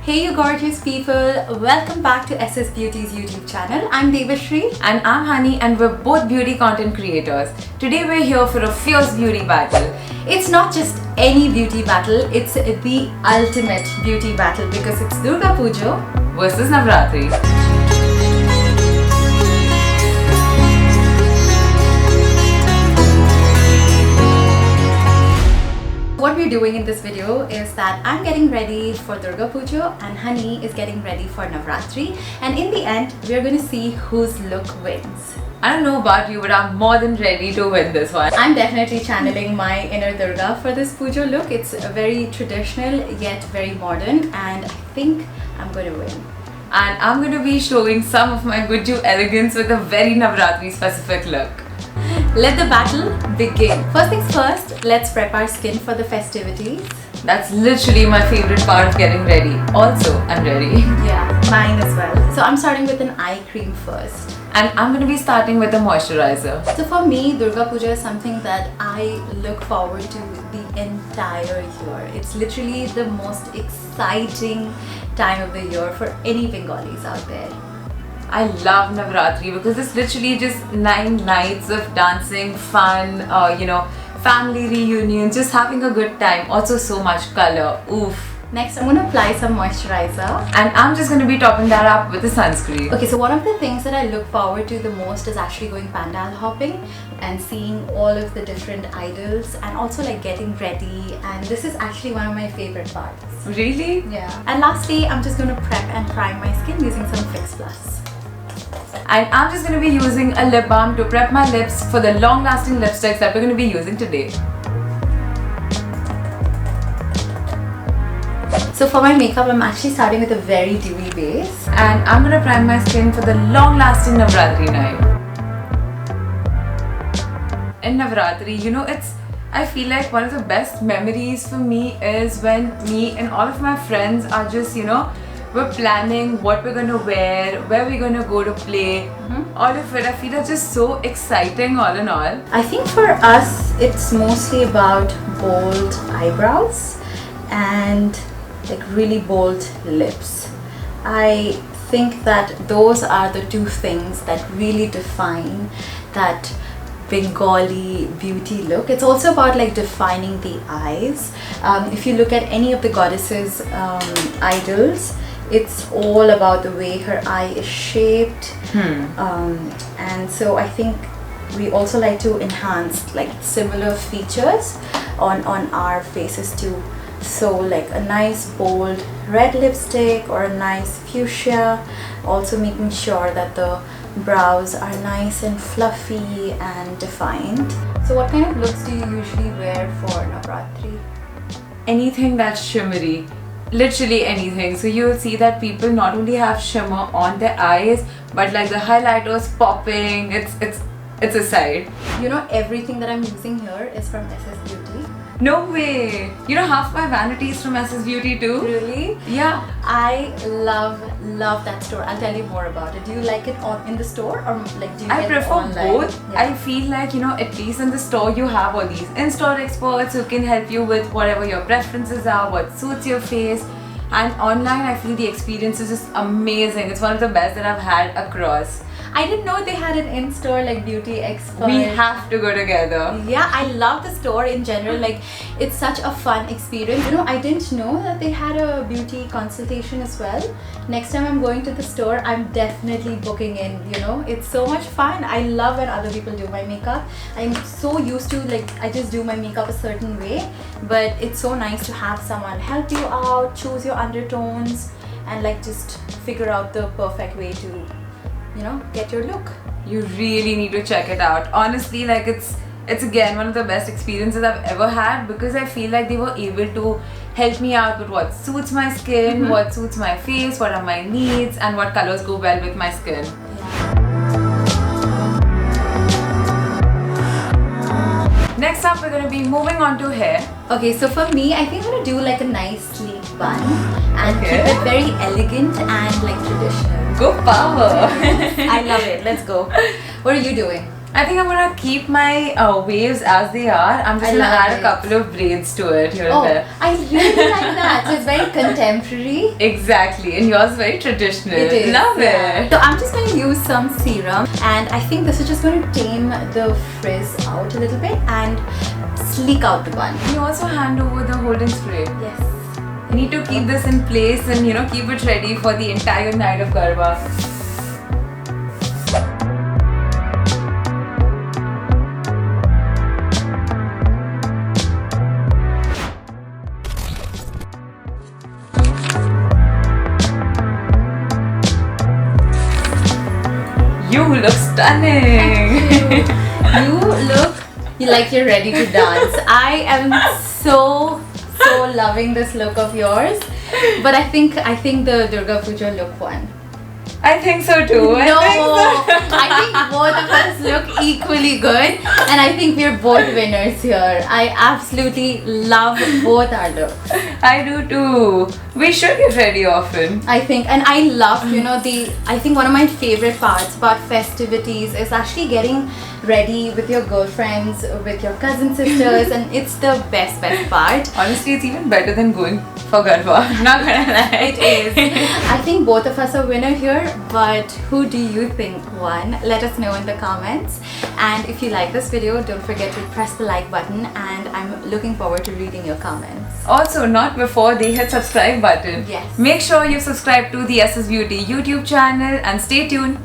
Hey you gorgeous people, welcome back to SSBeauty's YouTube channel. I'm Debasree. And I'm Honey, and we're both beauty content creators. Today we're here for a fierce beauty battle. It's not just any beauty battle, it's the ultimate beauty battle because it's Durga Pujo versus Navratri. What we're doing in this video is that I'm getting ready for Durga Pujo and Honey is getting ready for Navratri, and in the end we're going to see whose look wins. I don't know about you, but I'm more than ready to win this one. I'm definitely channeling my inner Durga for this Pujo look. It's very traditional yet very modern, and I think I'm going to win. And I'm going to be showing some of my good to elegance with a very Navratri specific look. Let the battle begin. First things first, let's prep our skin for the festivities. That's literally my favorite part of getting ready. Also, I'm ready. Yeah, mine as well. So I'm starting with an eye cream first. And I'm going to be starting with a moisturizer. So for me, Durga Puja is something that I look forward to the entire year. It's literally the most exciting time of the year for any Bengalis out there. I love Navratri because it's literally just 9 nights of dancing, fun, family reunions, just having a good time. Also so much color. Oof. Next, I'm going to apply some moisturizer. And I'm just going to be topping that up with a sunscreen. Okay, so one of the things that I look forward to the most is actually going pandal hopping and seeing all of the different idols and also like getting ready, and this is actually one of my favorite parts. Really? Yeah. And lastly, I'm just going to prep and prime my skin using some Fix Plus. And I'm just going to be using a lip balm to prep my lips for the long-lasting lipsticks that we're going to be using today. So for my makeup, I'm actually starting with a very dewy base. And I'm going to prime my skin for the long-lasting Navratri night. In Navratri, I feel like one of the best memories for me is when me and all of my friends are just, we're planning what we're going to wear, where we're going to go to play, all of it. I feel it's just so exciting all in all. I think for us, it's mostly about bold eyebrows and like really bold lips. I think that those are the two things that really define that Bengali beauty look. It's also about like defining the eyes. If you look at any of the goddesses' idols, it's all about the way her eye is shaped. And so I think we also like to enhance like similar features on our faces too. So like a nice bold red lipstick or a nice fuchsia, also making sure that the brows are nice and fluffy and defined. So what kind of looks do you usually wear for Navratri? Anything that's shimmery. Literally anything. So you'll see that people not only have shimmer on their eyes, but like the highlighters popping. It's a sight. Everything that I'm using here is from SSBeauty. No way! Half my vanity is from SSBeauty too. Really? Yeah. I love that store. I'll tell you more about it. Do you like it in the store or like do you I get prefer it online? both. Yeah. I feel like, at least in the store you have all these in-store experts who can help you with whatever your preferences are, what suits your face. And online, I feel the experience is just amazing. It's one of the best that I've had across. I didn't know they had an in-store like beauty expert. We have to go together. Yeah, I love the store in general. Like, it's such a fun experience. I didn't know that they had a beauty consultation as well. Next time I'm going to the store, I'm definitely booking in. It's so much fun. I love when other people do my makeup. I'm so used to I just do my makeup a certain way, but it's so nice to have someone help you out, choose your undertones, and just figure out the perfect way to get your look. You really need to check it out. Honestly, it's again one of the best experiences I've ever had because I feel like they were able to help me out with what suits my skin, what suits my face, what are my needs, and what colors go well with my skin. Next up, we're going to be moving on to hair. Okay, so for me, I think I'm going to do a nice sleek bun and keep it very elegant and traditional. Go power! I love it. Let's go. What are you doing? I think I'm gonna keep my waves as they are. I'm just I gonna love add it. a couple of braids to it here Oh, and there. I really like that. So it's very contemporary. Exactly, and yours is very traditional. It is. Love yeah. it. So I'm just going to use some serum, and I think this is just going to tame the frizz out a little bit and sleek out the bun. You also hand over the holding spray. Yes. You need to keep this in place and keep it ready for the entire night of Garba. You look stunning. You like you're ready to dance. I am so loving this look of yours, but I think the Durga Puja look won. I think so too. I think both of us look equally good, and I think we're both winners here. I absolutely love both our looks. I do too. We should get ready often. I think, and I love, I think one of my favorite parts about festivities is actually getting ready with your girlfriends, with your cousin sisters, and it's the best part. Honestly, it's even better than going for Garba. Not gonna lie. It is. I think both of us are winner here, but who do you think won? Let us know in the comments. And if you like this video, don't forget to press the like button, and I'm looking forward to reading your comments. Also, not before they hit subscribe button. Yes. Make sure you subscribe to the SSBeauty YouTube channel and stay tuned